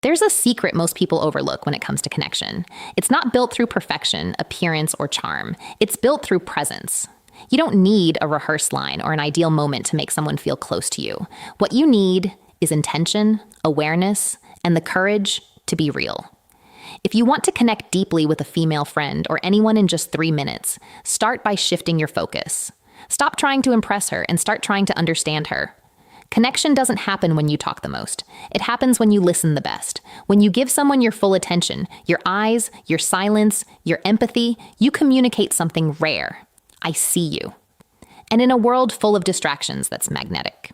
There's a secret most people overlook when it comes to connection. It's not built through perfection, appearance, or charm. It's built through presence. You don't need a rehearsed line or an ideal moment to make someone feel close to you. What you need is intention, awareness, and the courage to be real. If you want to connect deeply with a female friend or anyone in just 3 minutes, start by shifting your focus. Stop trying to impress her and start trying to understand her. Connection doesn't happen when you talk the most. It happens when you listen the best. When you give someone your full attention, your eyes, your silence, your empathy, you communicate something rare. I see you. And in a world full of distractions, that's magnetic.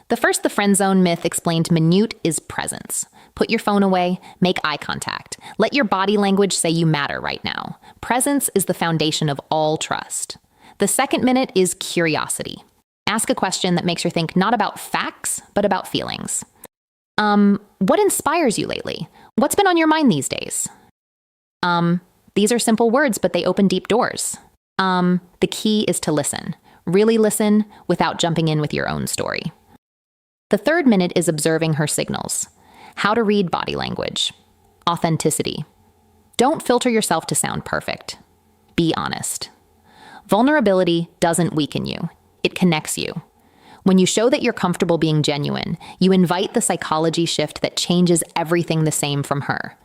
The friend zone myth explained minute is presence. Put your phone away, make eye contact. Let your body language say you matter right now. Presence is the foundation of all trust. The second minute is curiosity. Ask a question that makes her think not about facts, but about feelings. What inspires you lately? What's been on your mind these days? These are simple words, but they open deep doors. The key is to listen. Really listen without jumping in with your own story. The third minute is observing her signals. How to read body language. Authenticity. Don't filter yourself to sound perfect. Be honest. Vulnerability doesn't weaken you. It connects you. When you show that you're comfortable being genuine, you invite the psychology shift that changes everything the same from her.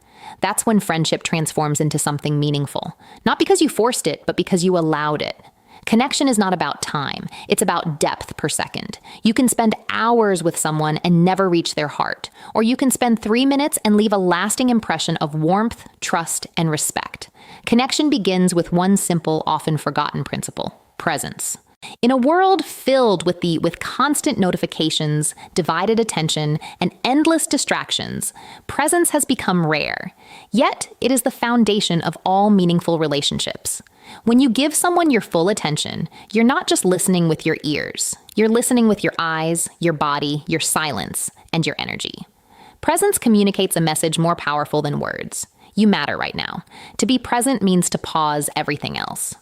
That's when friendship transforms into something meaningful. Not because you forced it, but because you allowed it. Connection is not about time. It's about depth per second. You can spend hours with someone and never reach their heart. Or you can spend 3 minutes and leave a lasting impression of warmth, trust, and respect. Connection begins with one simple, often forgotten principle: presence. In a world filled with constant notifications, divided attention, and endless distractions, presence has become rare. Yet, it is the foundation of all meaningful relationships. When you give someone your full attention, you're not just listening with your ears. You're listening with your eyes, your body, your silence, and your energy. Presence communicates a message more powerful than words. You matter right now. To be present means to pause everything else.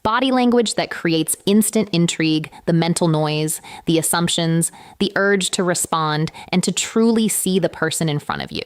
Body language that creates instant intrigue, the mental noise, the assumptions, the urge to respond, and to truly see the person in front of you.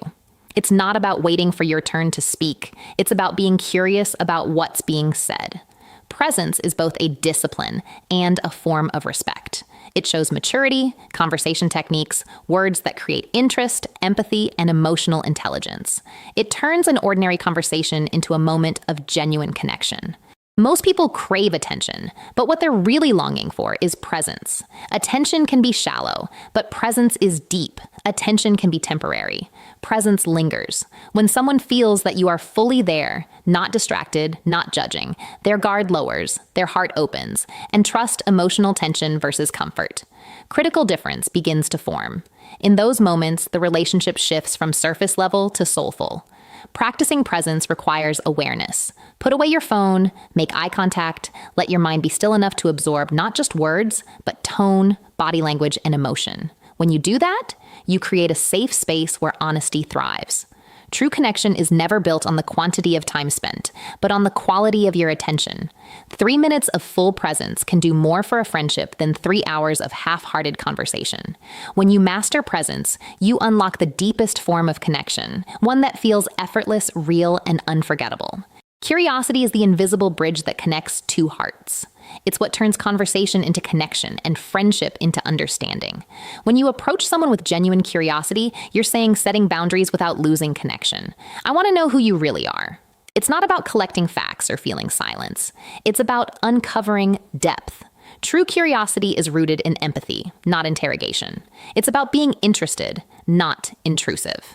It's not about waiting for your turn to speak. It's about being curious about what's being said. Presence is both a discipline and a form of respect. It shows maturity, conversation techniques, words that create interest, empathy, and emotional intelligence. It turns an ordinary conversation into a moment of genuine connection. Most people crave attention, but what they're really longing for is presence. Attention can be shallow, but presence is deep. Attention can be temporary. Presence lingers. When someone feels that you are fully there, not distracted, not judging, their guard lowers, their heart opens, and trust emotional tension versus comfort. Critical difference begins to form. In those moments, the relationship shifts from surface level to soulful. Practicing presence requires awareness. Put away your phone, make eye contact, let your mind be still enough to absorb not just words, but tone, body language, and emotion. When you do that, you create a safe space where honesty thrives. True connection is never built on the quantity of time spent, but on the quality of your attention. 3 minutes of full presence can do more for a friendship than 3 hours of half-hearted conversation. When you master presence, you unlock the deepest form of connection, one that feels effortless, real, and unforgettable. Curiosity is the invisible bridge that connects two hearts. It's what turns conversation into connection and friendship into understanding. When you approach someone with genuine curiosity, you're saying setting boundaries without losing connection. I want to know who you really are. It's not about collecting facts or feeling silence. It's about uncovering depth. True curiosity is rooted in empathy, not interrogation. It's about being interested, not intrusive.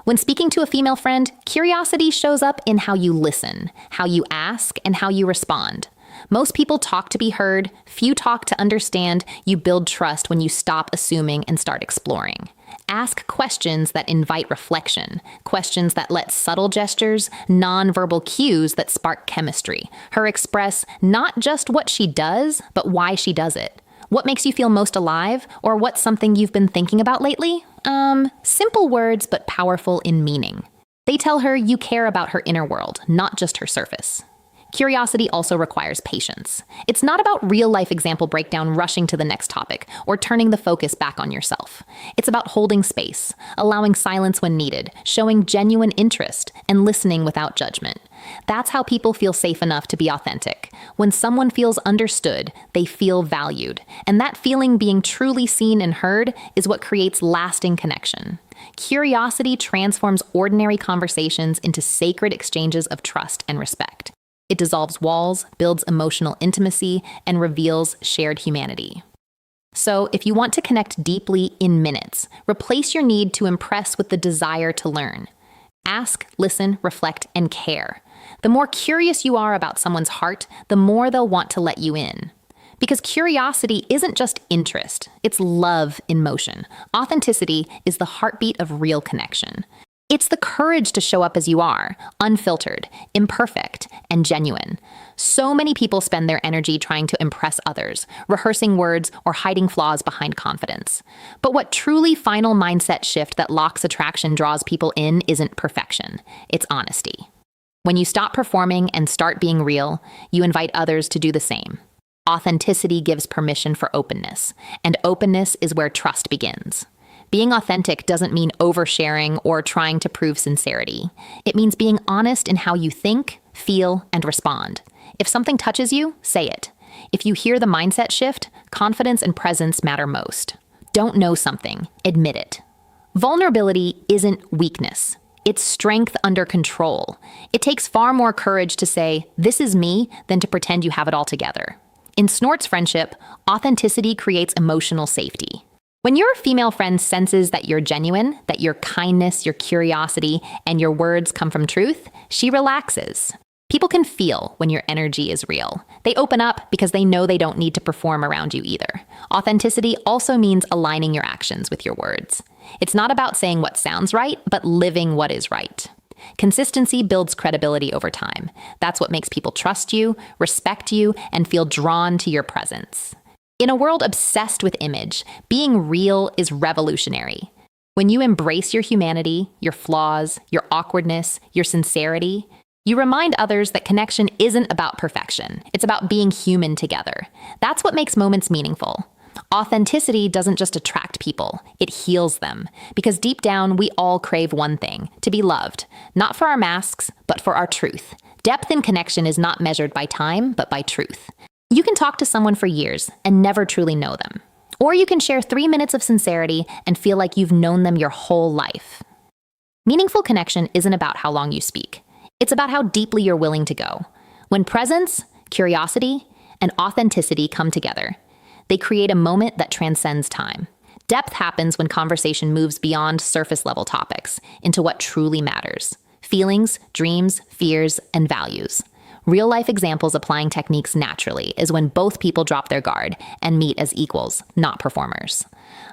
When speaking to a female friend, curiosity shows up in how you listen, how you ask, and how you respond. Most people talk to be heard, few talk to understand. You build trust when you stop assuming and start exploring. Ask questions that invite reflection, questions that let subtle gestures, nonverbal cues that spark chemistry. Her express not just what she does, but why she does it. What makes you feel most alive, or what's something you've been thinking about lately? Simple words, but powerful in meaning. They tell her you care about her inner world, not just her surface. Curiosity also requires patience. It's not about real-life example breakdown rushing to the next topic or turning the focus back on yourself. It's about holding space, allowing silence when needed, showing genuine interest, and listening without judgment. That's how people feel safe enough to be authentic. When someone feels understood, they feel valued. And that feeling being truly seen and heard is what creates lasting connection. Curiosity transforms ordinary conversations into sacred exchanges of trust and respect. It dissolves walls, builds emotional intimacy, and reveals shared humanity. So, if you want to connect deeply in minutes, replace your need to impress with the desire to learn. Ask, listen, reflect, and care. The more curious you are about someone's heart, the more they'll want to let you in. Because curiosity isn't just interest, it's love in motion. Authenticity is the heartbeat of real connection. It's the courage to show up as you are, unfiltered, imperfect, and genuine. So many people spend their energy trying to impress others, rehearsing words or hiding flaws behind confidence. But what truly final mindset shift that locks attraction draws people in isn't perfection, it's honesty. When you stop performing and start being real, you invite others to do the same. Authenticity gives permission for openness, and openness is where trust begins. Being authentic doesn't mean oversharing or trying to prove sincerity. It means being honest in how you think, feel, and respond. If something touches you, say it. If you hear the mindset shift, confidence and presence matter most. Don't know something, admit it. Vulnerability isn't weakness. It's strength under control. It takes far more courage to say, "This is me," than to pretend you have it all together. In Snort's friendship, authenticity creates emotional safety. When your female friend senses that you're genuine, that your kindness, your curiosity, and your words come from truth, she relaxes. People can feel when your energy is real. They open up because they know they don't need to perform around you either. Authenticity also means aligning your actions with your words. It's not about saying what sounds right, but living what is right. Consistency builds credibility over time. That's what makes people trust you, respect you, and feel drawn to your presence. In a world obsessed with image, being real is revolutionary. When you embrace your humanity, your flaws, your awkwardness, your sincerity, you remind others that connection isn't about perfection. It's about being human together. That's what makes moments meaningful. Authenticity doesn't just attract people, it heals them. Because deep down, we all crave one thing, to be loved. Not for our masks, but for our truth. Depth in connection is not measured by time, but by truth. You can talk to someone for years and never truly know them. Or you can share 3 minutes of sincerity and feel like you've known them your whole life. Meaningful connection isn't about how long you speak. It's about how deeply you're willing to go. When presence, curiosity, and authenticity come together, they create a moment that transcends time. Depth happens when conversation moves beyond surface-level topics into what truly matters: feelings, dreams, fears, and values. Real-life examples applying techniques naturally is when both people drop their guard and meet as equals, not performers.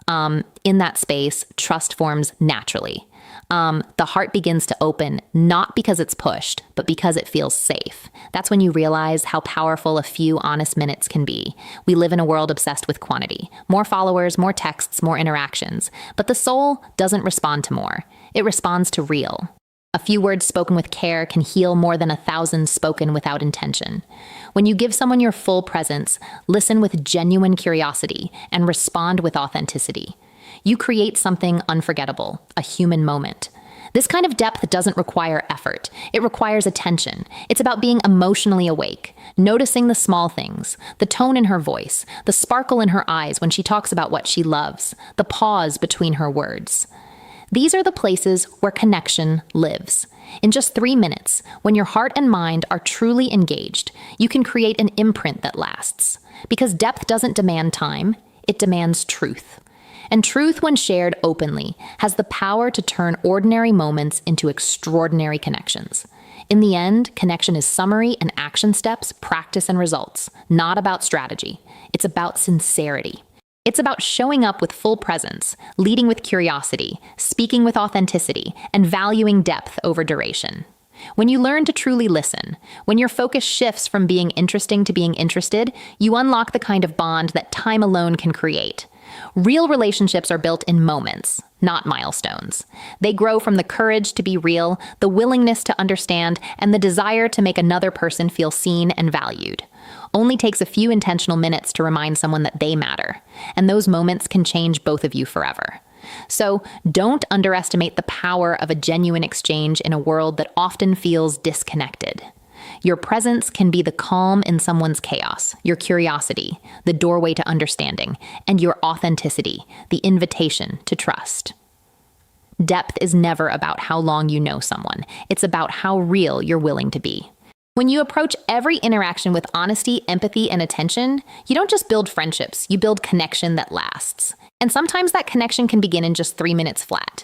In that space, trust forms naturally. The heart begins to open, not because it's pushed, but because it feels safe. That's when you realize how powerful a few honest minutes can be. We live in a world obsessed with quantity. More followers, more texts, more interactions. But the soul doesn't respond to more. It responds to real. A few words spoken with care can heal more than 1,000 spoken without intention. When you give someone your full presence, listen with genuine curiosity, and respond with authenticity, you create something unforgettable, a human moment. This kind of depth doesn't require effort. It requires attention. It's about being emotionally awake, noticing the small things, the tone in her voice, the sparkle in her eyes when she talks about what she loves, the pause between her words. These are the places where connection lives. In just 3 minutes, when your heart and mind are truly engaged, you can create an imprint that lasts. Because depth doesn't demand time, it demands truth. And truth, when shared openly, has the power to turn ordinary moments into extraordinary connections. In the end, connection is summary and action steps, practice and results, not about strategy. It's about sincerity. It's about showing up with full presence, leading with curiosity, speaking with authenticity, and valuing depth over duration. When you learn to truly listen, when your focus shifts from being interesting to being interested, you unlock the kind of bond that time alone can create. Real relationships are built in moments, not milestones. They grow from the courage to be real, the willingness to understand, and the desire to make another person feel seen and valued. Only takes a few intentional minutes to remind someone that they matter, and those moments can change both of you forever. So don't underestimate the power of a genuine exchange in a world that often feels disconnected. Your presence can be the calm in someone's chaos, your curiosity, the doorway to understanding, and your authenticity, the invitation to trust. Depth is never about how long you know someone. It's about how real you're willing to be. When you approach every interaction with honesty, empathy, and attention, you don't just build friendships, you build connection that lasts. And sometimes that connection can begin in just 3 minutes flat.